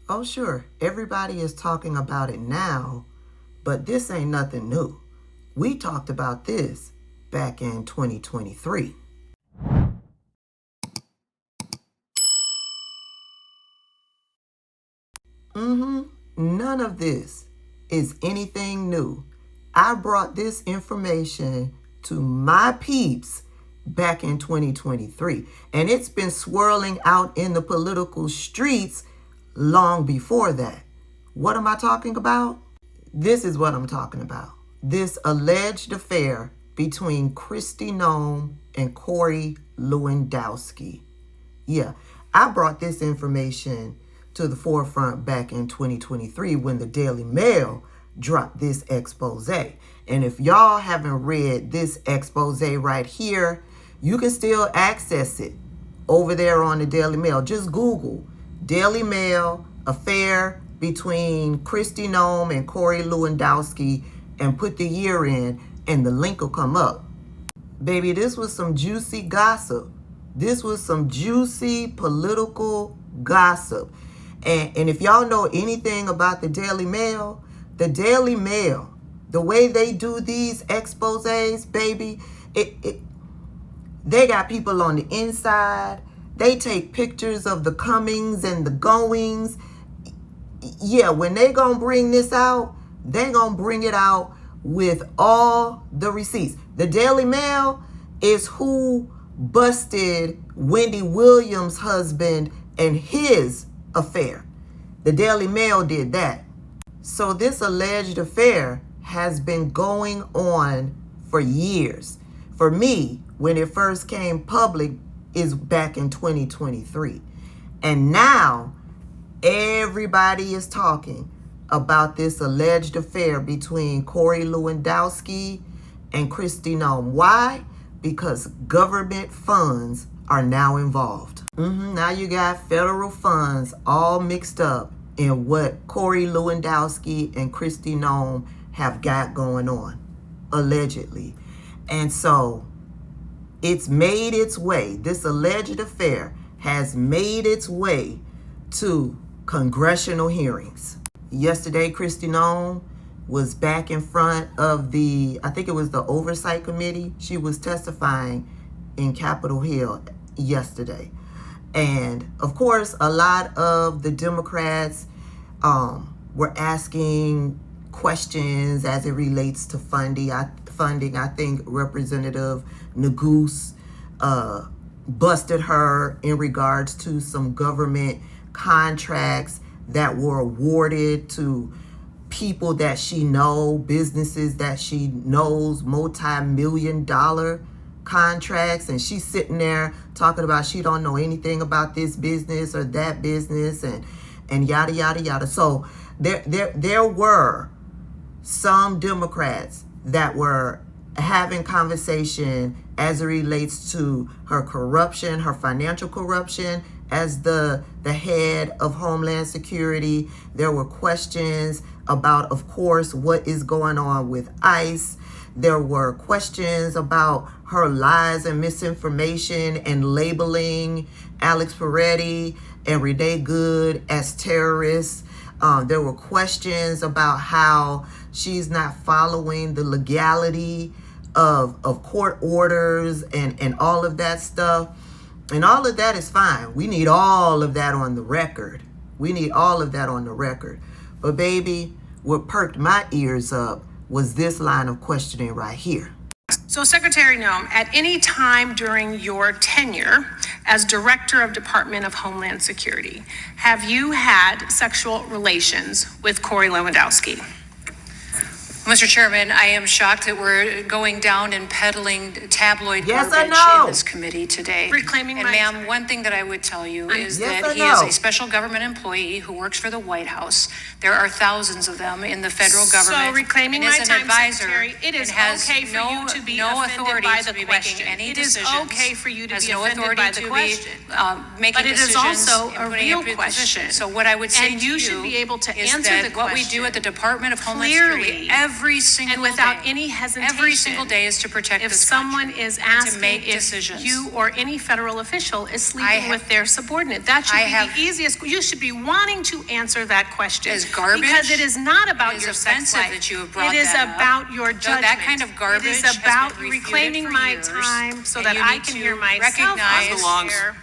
Oh, sure, everybody is talking about it now, but this ain't nothing new. We talked about this back in 2023. None of this is anything new. I brought this information to my peeps back in 2023, and it's been swirling out in the political streets long before that. What am I talking about? This is what I'm talking about. This alleged affair between Kristi Noem and Corey Lewandowski. Yeah, I brought this information to the forefront back in 2023 when the Daily Mail dropped this expose. And if y'all haven't read this expose right here, you can still access it over there on the Daily Mail. Just Google Daily Mail affair between Kristi Noem and Corey Lewandowski and put the year in, and the link will come up. Baby, this was some juicy gossip. This was some juicy political gossip. And if y'all know anything about the Daily Mail, the way they do these exposés, baby, they got people on the inside. They take pictures of the comings and the goings. Yeah, when they gonna bring this out, they gonna bring it out with all the receipts. The Daily Mail is who busted Wendy Williams' husband and his affair. The Daily Mail did that. So this alleged affair has been going on for years. For me, when it first came public is back in 2023. And now everybody is talking about this alleged affair between Corey Lewandowski and Kristi Noem. Why? Because government funds are now involved. Now you got federal funds all mixed up in what Corey Lewandowski and Kristi Noem have got going on, allegedly. And so it's made its way, this alleged affair has made its way to congressional hearings. Yesterday, Kristi Noem was back in front of I think it was the Oversight Committee. She was testifying in Capitol Hill yesterday. And of course, a lot of the Democrats were asking questions as it relates to funding. I think Representative Neguse busted her in regards to some government contracts that were awarded to people that she knows, businesses that she knows, multi-million-dollar contracts, and she's sitting there talking about she don't know anything about this business or that business and yada yada yada. So there were some Democrats that were having conversation as it relates to her corruption, her financial corruption as the head of Homeland Security. There were questions about, of course, what is going on with ICE. There were questions about her lies and misinformation and labeling Alex Peretti and Renee Good as terrorists. There were questions about how she's not following the legality of court orders and all of that stuff. And all of that is fine. We need all of that on the record. But baby, what perked my ears up was this line of questioning right here. So Secretary Noem, at any time during your tenure as Director of Department of Homeland Security, have you had sexual relations with Corey Lewandowski? Mr. Chairman, I am shocked that we're going down and peddling tabloid Yes or garbage no? in this committee today. Reclaiming and my ma'am, time. one thing that I would tell you is Yes that or he is no? a special government employee who works for the White House. There are thousands of them in the federal government. So reclaiming and my is an time, advisor Secretary, it is and has okay for you to be no offended authority by to the be question. making any It is decisions. okay for you to has be no offended authority by the to question. be making But it is decisions also and a putting real up your question. position. So what I would say And to you should be able to is answer that the what we do question at the Department of Homeland clearly Security every every single And without day. any hesitation. Every single day is to protect If this someone country is and asking to make if decisions. you or any federal official is sleeping have- with their subordinate, that should I be have- the easiest. You should be wanting to answer that question. Is garbage. Because it is not about It is your sex offensive life. that you have brought It is that up. about your So judgment. that kind of garbage It is has about been refuted reclaiming for my years, time so and that you I need can to hear myself. recognize-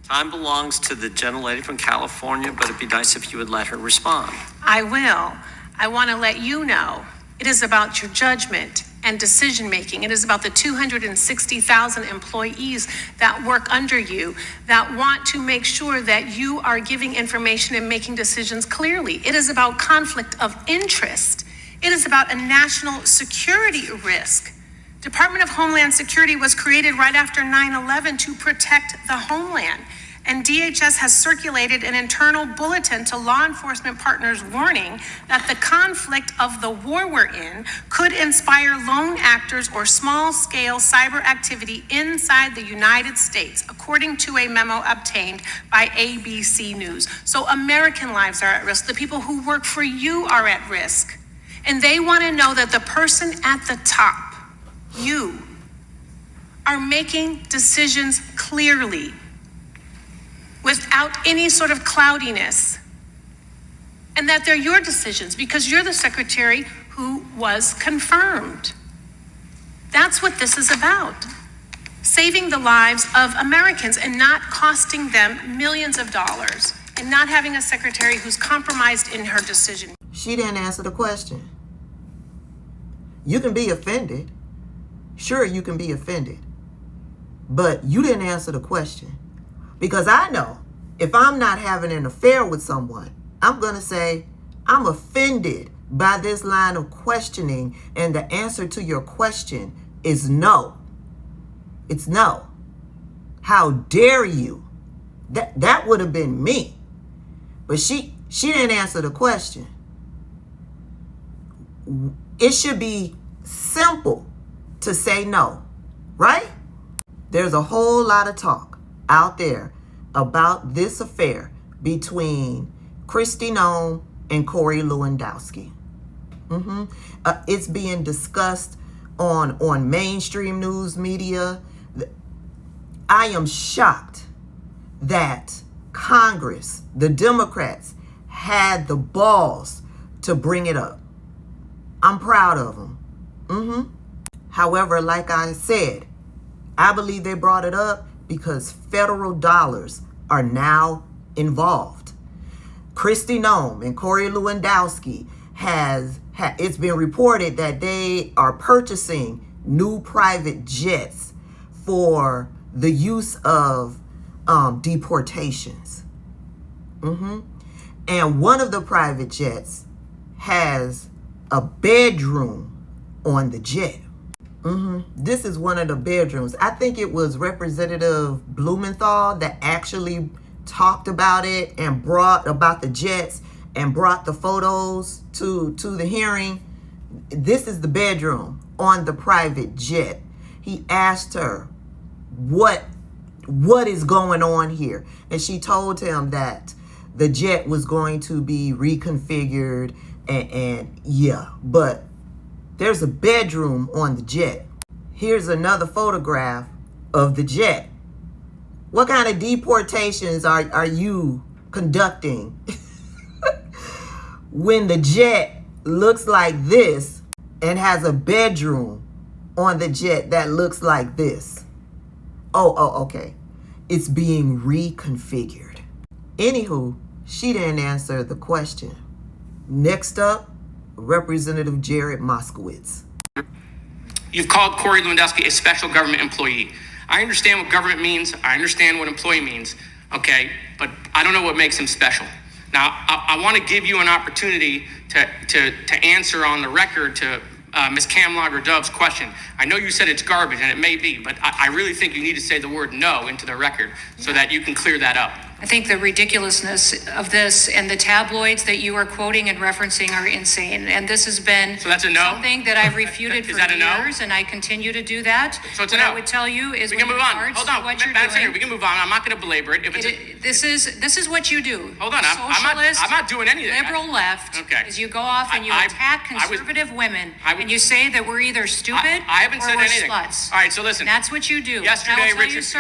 Time belongs to the gentlelady from California, but it'd be nice if you would let her respond. I will. I want to let you know it is about your judgment and decision making. It is about the 260,000 employees that work under you that want to make sure that you are giving information and making decisions clearly. It is about conflict of interest. It is about a national security risk. Department of Homeland Security was created right after 9/11 to protect the homeland. And DHS has circulated an internal bulletin to law enforcement partners warning that the conflict of the war we're in could inspire lone actors or small-scale cyber activity inside the United States, according to a memo obtained by ABC News. So American lives are at risk. The people who work for you are at risk. And they want to know that the person at the top, you, are making decisions clearly, without any sort of cloudiness, and that they're your decisions because you're the secretary who was confirmed. That's what this is about. Saving the lives of Americans and not costing them millions of dollars, and not having a secretary who's compromised in her decision. She didn't answer the question. You can be offended. Sure, you can be offended. But you didn't answer the question. Because I know if I'm not having an affair with someone, I'm going to say, I'm offended by this line of questioning, and the answer to your question is no. It's no. How dare you? That would have been me. But she didn't answer the question. It should be simple to say no, right? There's a whole lot of talk out there about this affair between Kristi Noem and Corey Lewandowski. It's being discussed on mainstream news media. I am shocked that Congress, the Democrats, had the balls to bring it up. I'm proud of them. However, like I said, I believe they brought it up because federal dollars are now involved. Kristi Noem and Corey Lewandowski it's been reported that they are purchasing new private jets for the use of deportations. And one of the private jets has a bedroom on the jet. This is one of the bedrooms. I think it was Representative Blumenthal that actually talked about it and brought about the jets and brought the photos to the hearing. This is the bedroom on the private jet. He asked her, what is going on here? And she told him that the jet was going to be reconfigured and yeah, but there's a bedroom on the jet. Here's another photograph of the jet. What kind of deportations are you conducting when the jet looks like this and has a bedroom on the jet that looks like this? Oh, okay. It's being reconfigured. Anywho, she didn't answer the question. Next up, Representative Jared Moskowitz. You've called Corey Lewandowski a special government employee. I understand what government means. I understand what employee means. Okay, but I don't know what makes him special. Now, I want to give you an opportunity to answer on the record to Ms. Camlager-Dove's question. I know you said it's garbage, and it may be, but I really think you need to say the word no into the record so that you can clear that up. I think the ridiculousness of this and the tabloids that you are quoting and referencing are insane. And this has been So that's a no? something that I've refuted for that a no? years, and I continue to do that. So it's a What no. I would tell you is We can with move on. regards Hold to on. what you're Madam Senator, doing. we can move on. I'm not going to belabor it. If it's This is what you do. Hold on, I'm not doing anything. Liberal left. Okay. Is you go off and you I attack was- conservative women, I was- and you say that we're either stupid I haven't or said we're anything. sluts. All right, so listen. And that's what you do. Yesterday, And I will tell you, Richard, sir,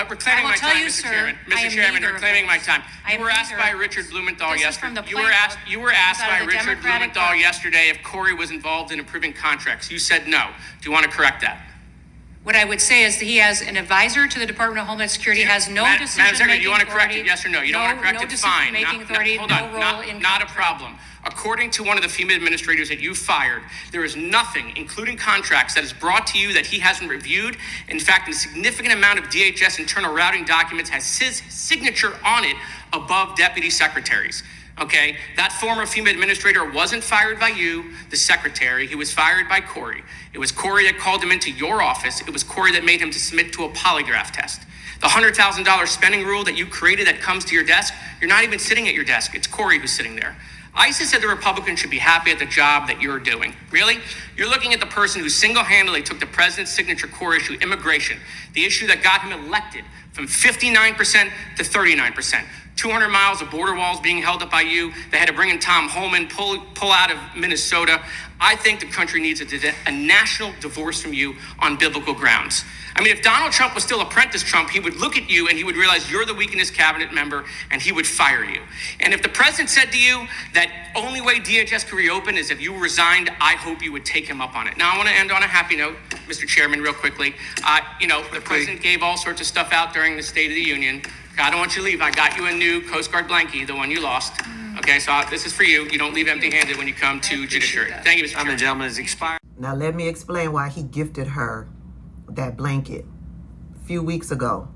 reclaiming I will my tell time, you, Mr. sir, Chairman. I Mr. am Chairman, neither of reclaiming my those. time. I You am were asked neither by of Richard those. Blumenthal This is yesterday. from the You were asked playbook by out of the Richard Democratic Blumenthal Party. yesterday if Corey was involved in approving contracts. You said no. Do you want to correct that? What I would say is that he has an advisor to the Department of Homeland Security, has no Madam Secretary, decision-making you want to correct authority. it? Yes or no? You don't want to correct no it? Fine. decision-making authority, hold no on. role in Not a contract. problem. According to one of the female administrators that you fired, there is nothing, including contracts, that is brought to you that he hasn't reviewed. In fact, a significant amount of DHS internal routing documents has his signature on it above deputy secretaries. Okay, that former female administrator wasn't fired by you, the secretary. He was fired by Corey. It was Corey that called him into your office. It was Corey that made him to submit to a polygraph test. The $100,000 spending rule that you created that comes to your desk, you're not even sitting at your desk. It's Corey who's sitting there. ISIS said the Republicans should be happy at the job that you're doing. Really? You're looking at the person who single-handedly took the president's signature core issue, immigration, the issue that got him elected from 59% to 39%. 200 miles of border walls being held up by you. They had to bring in Tom Homan, pull out of Minnesota. I think the country needs a national divorce from you on biblical grounds. I mean, if Donald Trump was still apprentice Trump, he would look at you and he would realize you're the weakest cabinet member and he would fire you. And if the president said to you that only way DHS could reopen is if you resigned, I hope you would take him up on it. Now, I want to end on a happy note, Mr. Chairman, real quickly. The president gave all sorts of stuff out during the State of the Union. I don't want you to leave. I got you a new Coast Guard blankie, the one you lost. Okay, so this is for you. You don't leave empty-handed when you come to judiciary. Thank you, Mr. Chairman. The gentleman is expired. Now let me explain why he gifted her that blanket. A few weeks ago,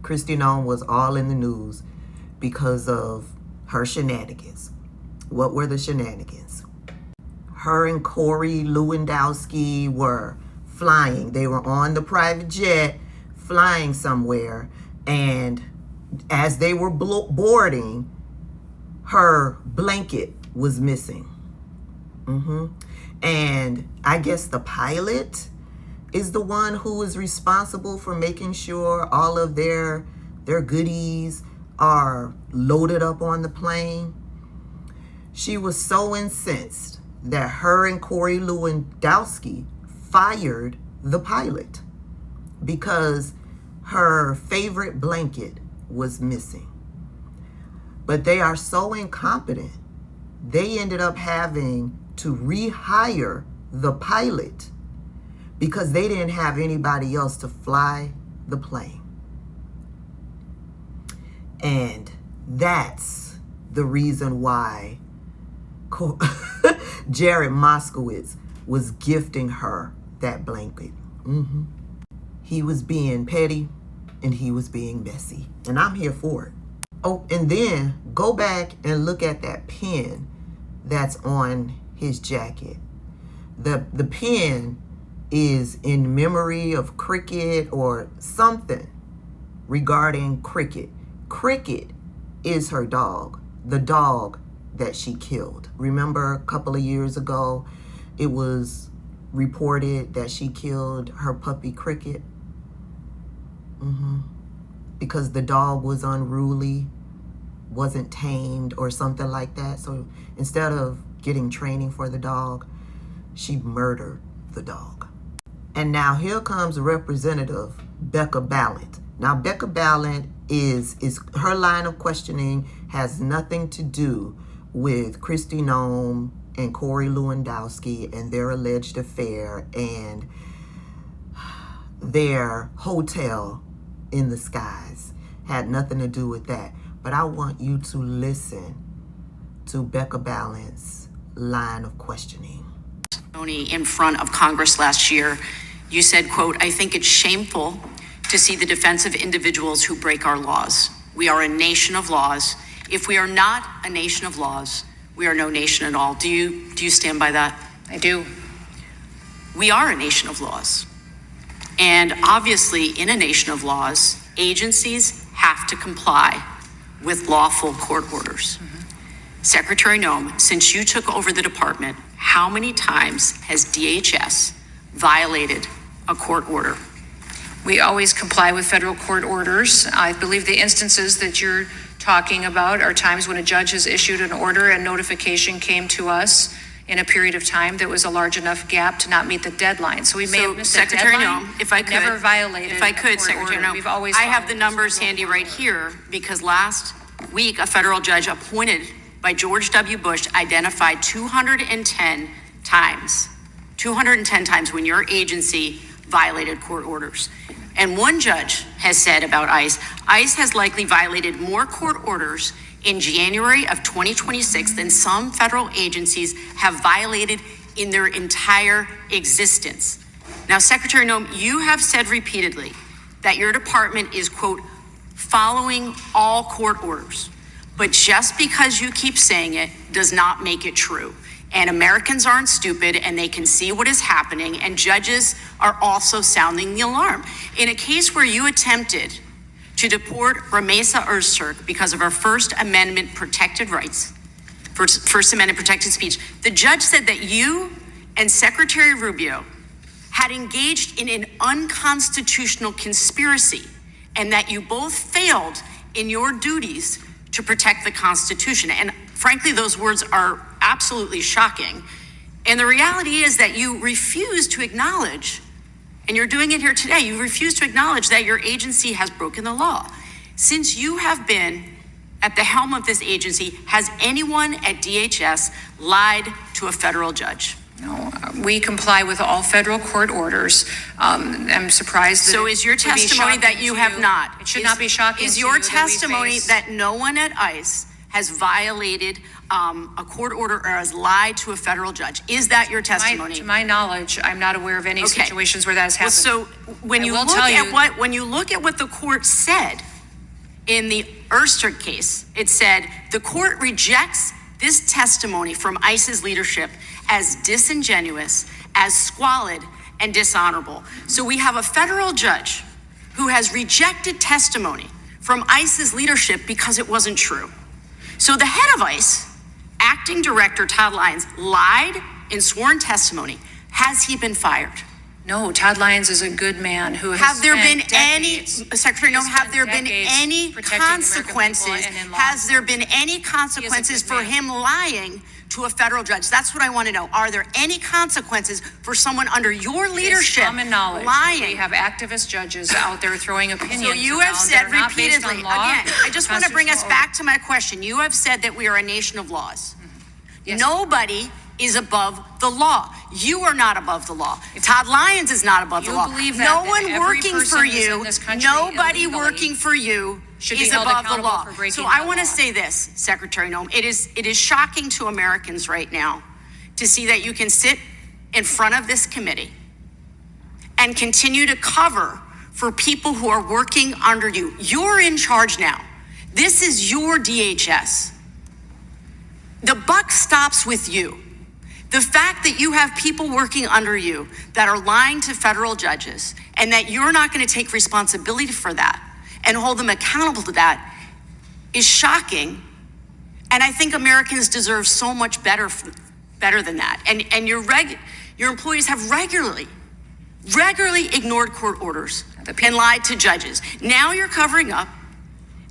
Kristi Noem was all in the news because of her shenanigans. What were the shenanigans? Her and Corey Lewandowski were flying. They were on the private jet flying somewhere, and as they were boarding, her blanket was missing. And I guess the pilot is the one who is responsible for making sure all of their goodies are loaded up on the plane. She was so incensed that her and Corey Lewandowski fired the pilot because her favorite blanket was missing. But they are so incompetent, they ended up having to rehire the pilot because they didn't have anybody else to fly the plane. And that's the reason why Jared Moskowitz was gifting her that blanket. He was being petty and he was being messy, and I'm here for it. Oh, and then go back and look at that pin that's on his jacket. The pin is in memory of Cricket or something regarding Cricket. Cricket is her dog, the dog that she killed. Remember a couple of years ago, it was reported that she killed her puppy Cricket? Because the dog was unruly, wasn't tamed or something like that. So instead of getting training for the dog, she murdered the dog. And now here comes Representative Becca Ballant. Now Becca Ballant is her line of questioning has nothing to do with Kristi Noem and Corey Lewandowski and their alleged affair and their hotel in the skies. Had nothing to do with that. But I want you to listen to Becca Ballant's line of questioning. In front of Congress last year, you said, quote, "I think it's shameful to see the defense of individuals who break our laws. We are a nation of laws. If we are not a nation of laws, we are no nation at all." Do you stand by that? I do. We are a nation of laws. And obviously, in a nation of laws, agencies have to comply with lawful court orders. Secretary Noem, since you took over the department, how many times has DHS violated a court order? We always comply with federal court orders. I believe the instances that you're talking about are times when a judge has issued an order and notification came to us in a period of time that was a large enough gap to not meet the deadline. So we may have missed the Secretary deadline. Noem, if I but could, never violated. if I could, a court Secretary order. Noem, We've always I have the followed numbers federal handy court right orders. here because last week a federal judge appointed by George W. Bush identified 210 times when your agency violated court orders. And one judge has said about ICE has likely violated more court orders in January of 2026 than some federal agencies have violated in their entire existence. Now, Secretary Noem, you have said repeatedly that your department is, quote, following all court orders. But just because you keep saying it does not make it true. And Americans aren't stupid and they can see what is happening, and judges are also sounding the alarm. In a case where you attempted to deport Ramesa Öztürk because of her First Amendment protected rights, First Amendment protected speech, the judge said that you and Secretary Rubio had engaged in an unconstitutional conspiracy and that you both failed in your duties to protect the Constitution. And frankly, those words are absolutely shocking. And the reality is that you refuse to acknowledge, and you're doing it here today, you refuse to acknowledge that your agency has broken the law. Since you have been at the helm of this agency, has anyone at DHS lied to a federal judge? No, we comply with all federal court orders. I'm surprised that. So is your testimony that you have not? It should not be shocking. Is your to you that we testimony face- that no one at ICE has violated a court order or has lied to a federal judge? Is that your testimony? To my knowledge, I'm not aware of any Okay. situations where that has Well, happened. so when I you will look tell at you- when you look at what the court said in the Öztürk case, it said the court rejects this testimony from ICE's leadership as disingenuous, as squalid, and dishonorable. So we have a federal judge who has rejected testimony from ICE's leadership because it wasn't true. So the head of ICE, Acting Director Todd Lyons, lied in sworn testimony. Has he been fired? No, Todd Lyons is a good man who has Have there been spent any, decades- Secretary he has Noem, have spent there been decades any protecting the American consequences? people and in law Has there been any consequences good for man. him lying to a federal judge? That's what I want to know. Are there any consequences for someone under your It is leadership common knowledge. lying? We have activist judges out there throwing opinions. So you have around said that are not based on repeatedly, law again, I just or want to bring us constitutional back to my question. You have said that we are a nation of laws. Yes. Nobody is above the law. You are not above the law. Todd Lyons is not above the You law. believe No that one every working person for who's you, in this country nobody illegally working for you should be is held above the accountable law. for breaking So I that want to law. say this, Secretary Noem, it is shocking to Americans right now to see that you can sit in front of this committee and continue to cover for people who are working under you. You're in charge now. This is your DHS. The buck stops with you. The fact that you have people working under you that are lying to federal judges and that you're not going to take responsibility for that and hold them accountable to that is shocking. And I think Americans deserve so much better than that. And your employees have regularly ignored court orders and lied to judges. Now you're covering up.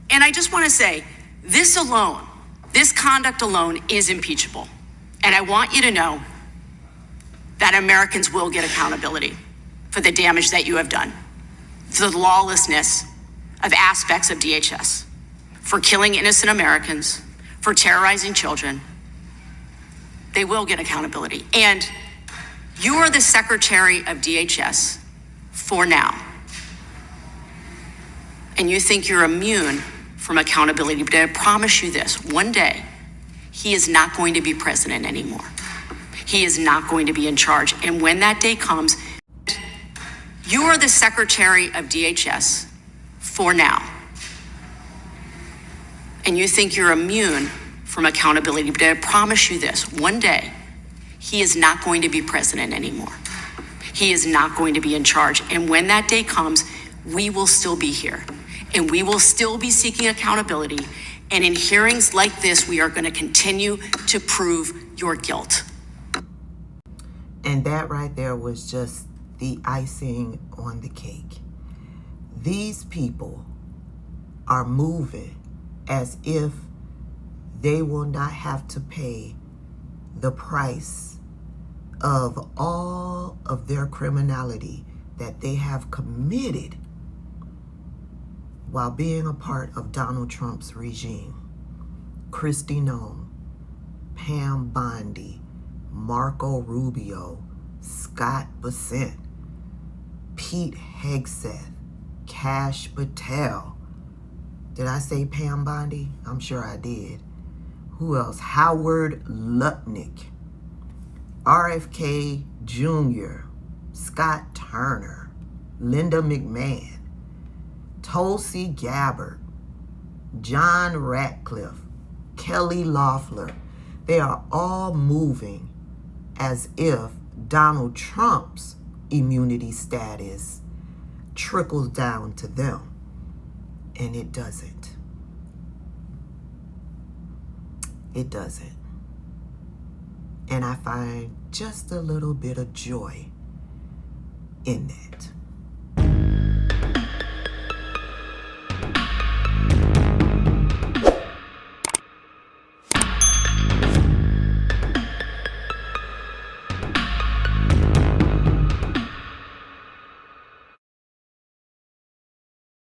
And I just want to say, this conduct alone is impeachable. And I want you to know that Americans will get accountability for the damage that you have done, for the lawlessness of aspects of DHS, for killing innocent Americans, for terrorizing children. They will get accountability. And you are the Secretary of DHS for now. And you think you're immune from accountability, but I promise you this, one day, he is not going to be president anymore. He is not going to be in charge. And when that day comes, you are the Secretary of DHS for now. And you think you're immune from accountability, but I promise you this, one day, he is not going to be president anymore. He is not going to be in charge. And when that day comes, we will still be here. And we will still be seeking accountability. And in hearings like this, we are going to continue to prove your guilt. And that right there was just the icing on the cake. These people are moving as if they will not have to pay the price of all of their criminality that they have committed while being a part of Donald Trump's regime. Kristi Noem, Pam Bondi, Marco Rubio, Scott Bessent, Pete Hegseth, Kash Patel. Did I say Pam Bondi? I'm sure I did. Who else? Howard Lutnick, RFK Jr., Scott Turner, Linda McMahon, Tulsi Gabbard, John Ratcliffe, Kelly Loeffler. They are all moving as if Donald Trump's immunity status trickles down to them. And it doesn't. It doesn't. And I find just a little bit of joy in that.